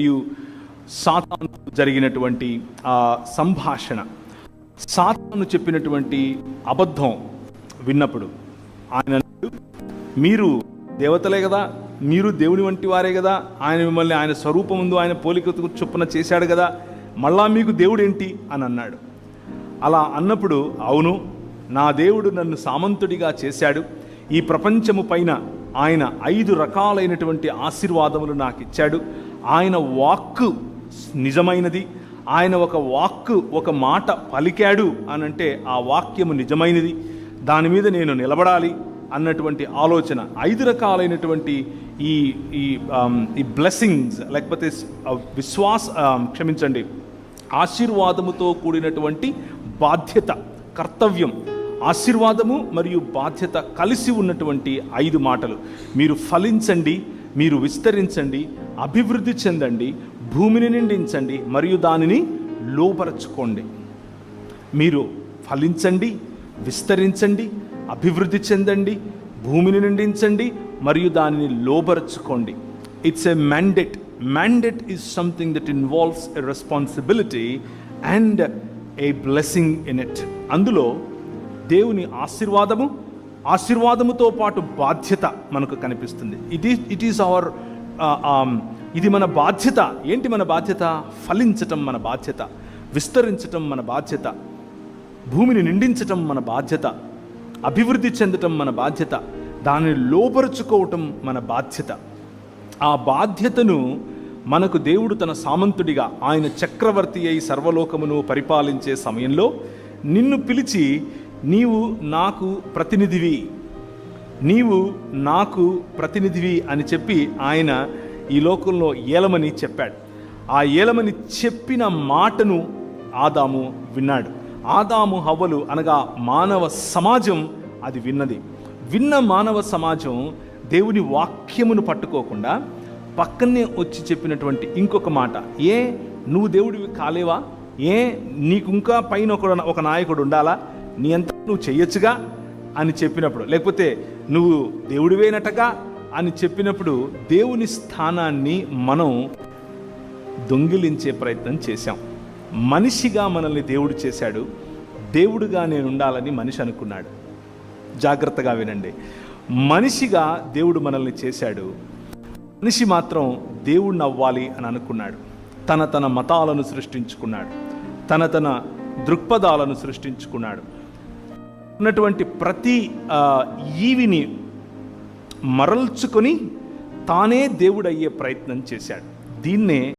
మరియు సాతాను జరిగినటువంటి ఆ సంభాషణ, సాతాను చెప్పినటువంటి అబద్ధం విన్నప్పుడు ఆయన అన్నాడు, మీరు దేవతలే కదా, మీరు దేవుని వంటి వారే కదా, ఆయన మిమ్మల్ని ఆయన స్వరూపముందు ఆయన పోలిక చొప్పున చేశాడు కదా, మళ్ళా మీకు దేవుడు ఏంటి అని అన్నాడు. అలా అన్నప్పుడు, అవును, నా దేవుడు నన్ను సామంతుడిగా చేశాడు, ఈ ప్రపంచము పైన ఆయన 5 రకాలైనటువంటి ఆశీర్వాదములు నాకు ఇచ్చాడు, ఆయన వాక్కు నిజమైనది, ఆయన ఒక మాట పలికాడు అనంటే ఆ వాక్యము నిజమైనది, దాని మీద నేను నిలబడాలి అన్నటువంటి ఆలోచన. 5 రకాలైనటువంటి ఈ బ్లెస్సింగ్స్, లేకపోతే ఆశీర్వాదముతో కూడినటువంటి బాధ్యత, కర్తవ్యం, ఆశీర్వాదము మరియు బాధ్యత కలిసి ఉన్నటువంటి 5 మాటలు. మీరు ఫలించండి, మీరు విస్తరించండి, అభివృద్ధి చెందండి, భూమిని నిండించండి మరియు దానిని లోపరచుకోండి. మీరు ఫలించండి, విస్తరించండి, అభివృద్ధి చెందండి, భూమిని నిండించండి మరియు దానిని లోపరచుకోండి. It's a mandate. Mandate is something that involves a responsibility and a blessing in it. అందులో దేవుని ఆశీర్వాదముతో పాటు బాధ్యత మనకు కనిపిస్తుంది. ఇది మన బాధ్యత. ఏంటి మన బాధ్యత? ఫలించటం మన బాధ్యత, విస్తరించటం మన బాధ్యత, భూమిని నిండించటం మన బాధ్యత, అభివృద్ధి చెందటం మన బాధ్యత, దానిని లోపరుచుకోవటం మన బాధ్యత. ఆ బాధ్యతను మనకు దేవుడు తన సామంతుడిగా, ఆయన చక్రవర్తి అయి సర్వలోకమును పరిపాలించే సమయంలో నిన్ను పిలిచి, నీవు నాకు ప్రతినిధివి అని చెప్పి ఆయన ఈ లోకంలో ఏలమని చెప్పాడు. ఆ ఏలమని చెప్పిన మాటను ఆదాము విన్నాడు. ఆదాము హవ్వలు అనగా మానవ సమాజం అది విన్నది. విన్న మానవ సమాజం దేవుని వాక్యమును పట్టుకోకుండా పక్కనే వచ్చి చెప్పినటువంటి ఇంకొక మాట, నువ్వు దేవుడివి కాలేవా? నీకు ఇంకా పైన ఒక నాయకుడు ఉండాలా? నీ అంతా నువ్వు చెయ్యొచ్చుగా అని చెప్పినప్పుడు, లేకపోతే నువ్వు దేవుడివేనటగా అని చెప్పినప్పుడు దేవుని స్థానాన్ని మనం దొంగిలించే ప్రయత్నం చేశాం. మనిషిగా మనల్ని దేవుడు చేశాడు, దేవుడుగా నేను ఉండాలని మనిషి అనుకున్నాడు. జాగ్రత్తగా వినండి. మనిషిగా దేవుడు మనల్ని చేశాడు, మనిషి మాత్రం దేవుడిని అవ్వాలి అని అనుకున్నాడు. తన మతాలను సృష్టించుకున్నాడు, తన దృక్పథాలను సృష్టించుకున్నాడు. ఉన్నటువంటి ప్రతి ఈవిని మరల్చుకొని తానే దేవుడయ్యే ప్రయత్నం చేశాడు. దీన్నే